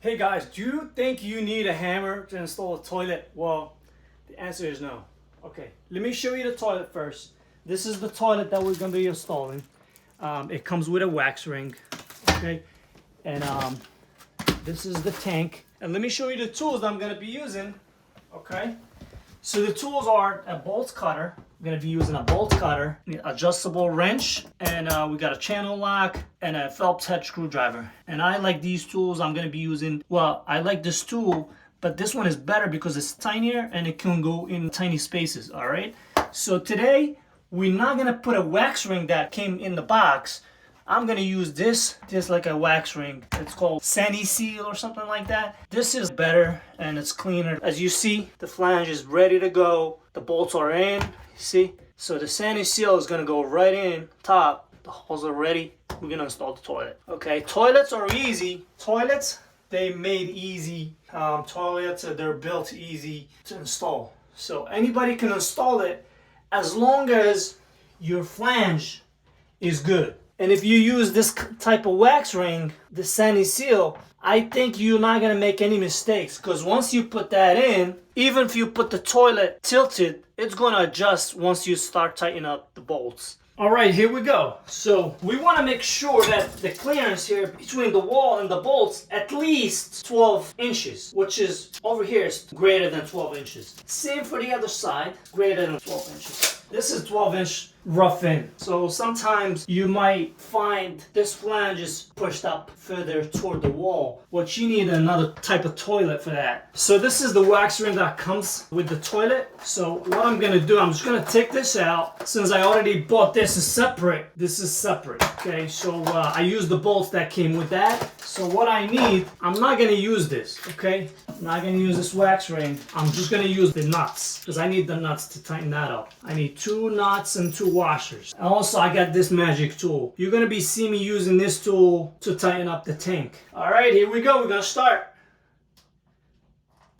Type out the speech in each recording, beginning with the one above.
Hey guys, do you think you need a hammer to install a toilet? Well, the answer is no. Okay, let me show you the toilet first. This is the toilet that we're gonna be installing. It comes with a wax ring, okay? And this is the tank. And let me show you the tools that I'm gonna be using, okay? So the tools are a bolt cutter. I'm gonna be using a bolt cutter, an adjustable wrench, and we got a channel lock and a Phillips head screwdriver. And I like these tools. I'm gonna be using, well, I like this tool, but this one is better because it's tinier and it can go in tiny spaces, all right? So today, we're not gonna put a wax ring that came in the box. I'm gonna use this like a wax ring. It's called Sani-Seal or something like that. This is better and it's cleaner. As you see, the flange is ready to go. The bolts are in, you see? So the Sani-Seal is gonna go right in top. The holes are ready. We're gonna install the toilet. Okay, toilets are easy. Toilets, they made easy. Toilets, they're built easy to install. So anybody can install it as long as your flange is good. And if you use this type of wax ring, the Sani-Seal, I think you're not gonna make any mistakes, because once you put that in, even if you put the toilet tilted, it's gonna adjust once you start tightening up the bolts. All right, here we go. So we want to make sure that the clearance here between the wall and the bolts at least 12 inches, which is over here is greater than 12 inches. Same for the other side, greater than 12 inches. This is 12-inch rough in. So sometimes you might find this flange is pushed up further toward the wall, but you need another type of toilet for that. So this is the wax ring that comes with the toilet. So what I'm gonna do, I'm just gonna take this out. Since I already bought this is separate, okay? So I used the bolts that came with that. So what I need, I'm not gonna use this, okay? I'm not gonna use this wax ring. I'm just gonna use the nuts, because I need the nuts to tighten that up. I need 2 nuts and 2 washers. And also I got this magic tool. You're gonna be seeing me using this tool to tighten up the tank. All right, here we go. We're gonna start.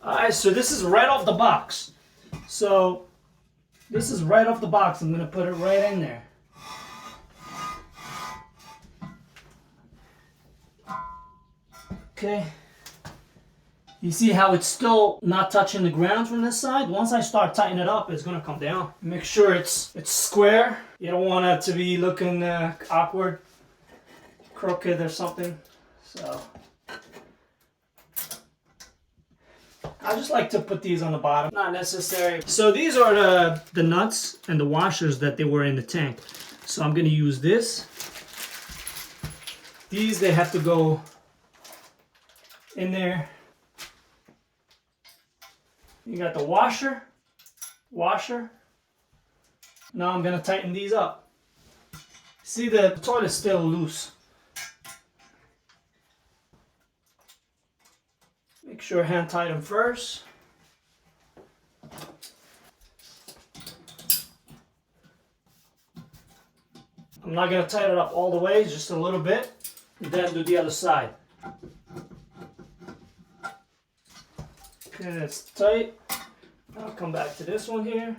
All right, so this is right off the box. So this is right off the box. I'm gonna put it right in there. Okay. You see how it's still not touching the ground from this side? Once I start tightening it up, it's gonna come down. Make sure it's square. You don't want it to be looking awkward, crooked or something. So I just like to put these on the bottom. Not necessary. So these are the nuts and the washers that they were in the tank. So I'm gonna use this. These, they have to go in there. You got the washer. Now I'm gonna tighten these up. See, the toilet's still loose. Make sure hand tight them first. I'm not gonna tighten it up all the way, just a little bit, and then do the other side. Okay, that's tight. I'll come back to this one here.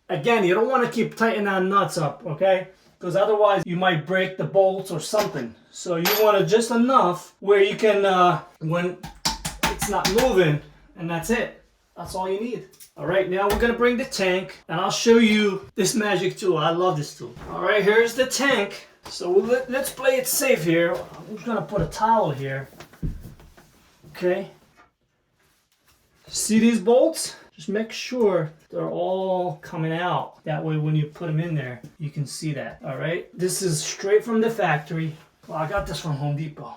Again, you don't want to keep tightening that nuts up, okay? Because otherwise you might break the bolts or something. So you want it just enough where you can, when it's not moving, and that's it. That's all you need. All right, now we're gonna bring the tank, and I'll show you this magic tool. I love this tool. All right, here's the tank. So let's play it safe here. I'm just gonna put a towel here. Okay. See these bolts? Just make sure they're all coming out. That way when you put them in there, you can see that, all right? This is straight from the factory. Well, I got this from Home Depot.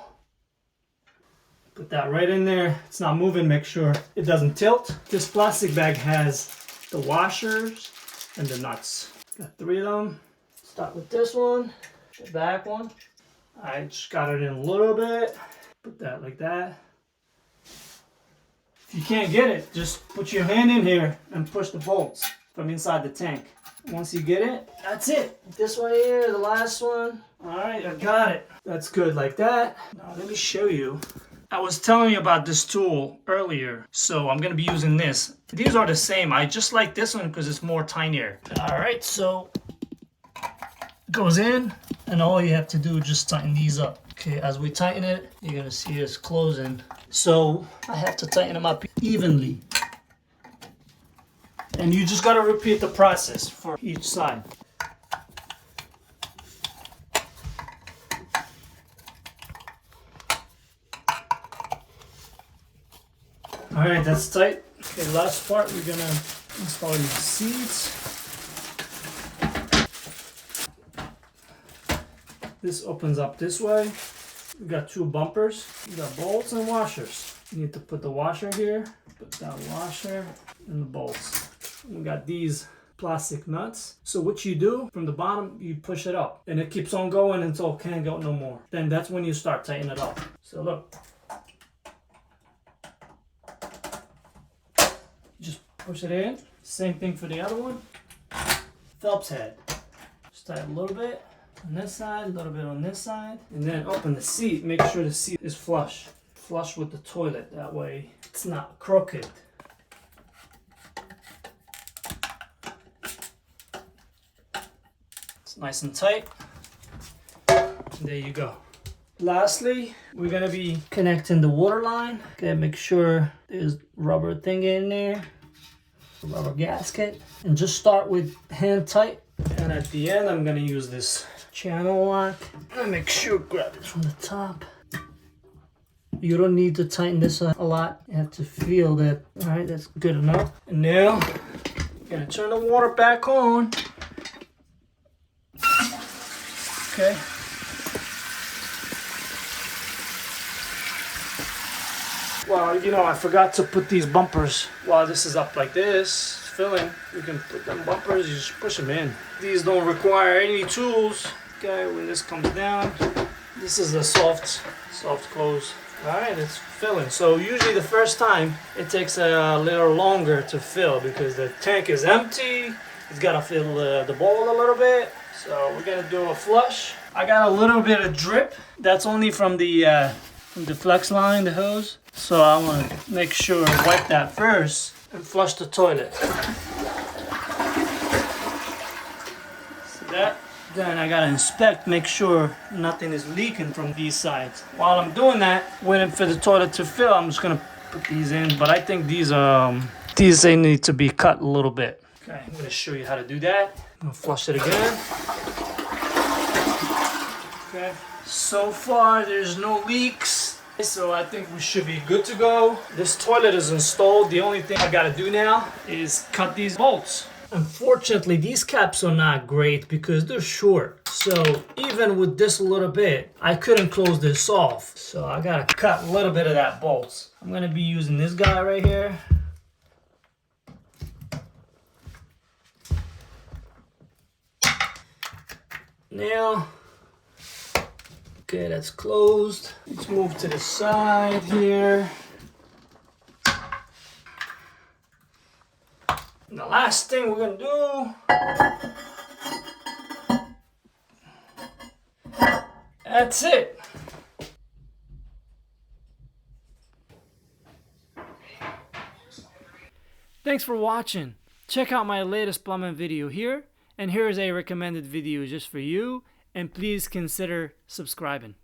Put that right in there. It's not moving, make sure it doesn't tilt. This plastic bag has the washers and the nuts. Got 3 of them. Start with this one. The back one. I just got it in a little bit. Put that like that. If you can't get it, just put your hand in here and push the bolts from inside the tank. Once you get it, that's it. This one here, the last one. All right, I got it. That's good like that. Now let me show you. I was telling you about this tool earlier, so I'm gonna be using this. These are the same. I just like this one because it's more tinier. All right, so goes in, and all you have to do is just tighten these up. Okay, as we tighten it, you're gonna see it's closing. So I have to tighten them up evenly. And you just gotta repeat the process for each side. All right, that's tight. Okay, last part, we're gonna install these seats. This opens up this way. We got two bumpers. We got bolts and washers. You need to put the washer here, put that washer, and the bolts. We got these plastic nuts. So what you do from the bottom, you push it up, and it keeps on going until it can't go no more. Then that's when you start tightening it up. So look. Just push it in. Same thing for the other one. Phelps head. Just tighten a little bit on this side, a little bit on this side, and then open the seat. Make sure the seat is flush with the toilet. That way it's not crooked. It's nice and tight. There you go. Lastly, we're gonna be connecting the water line. Okay, make sure there's rubber thing in there, rubber gasket, and just start with hand tight. And at the end, I'm gonna use this channel lock. And make sure grab it from the top. You don't need to tighten this a lot. You have to feel that. All right, that's good enough. And now, I'm gonna turn the water back on. Okay. Well, you know, I forgot to put these bumpers while this is up like this, filling. You can put them bumpers, you just push them in. These don't require any tools. Okay, when this comes down, this is a soft close. All right, it's filling. So usually the first time, it takes a little longer to fill because the tank is empty. It's gotta fill the bowl a little bit. So we're gonna do a flush. I got a little bit of drip. That's only from the flex line, the hose. So I want to make sure wipe that first and flush the toilet. See that? Then I gotta inspect, make sure nothing is leaking from these sides. While I'm doing that, waiting for the toilet to fill, I'm just gonna put these in. But I think these they need to be cut a little bit. Okay, I'm gonna show you how to do that. I'm gonna flush it again. Okay. So far, there's no leaks. So I think we should be good to go. This toilet is installed. The only thing I gotta do now is cut these bolts. Unfortunately, these caps are not great because they're short. So even with this a little bit, I couldn't close this off. So I gotta cut a little bit of that bolts. I'm gonna be using this guy right here. Now, okay, that's closed. Let's move to the side here. And the last thing we're gonna do, that's it. Thanks for watching. Check out my latest plumbing video here, and here is a recommended video just for you, and please consider subscribing.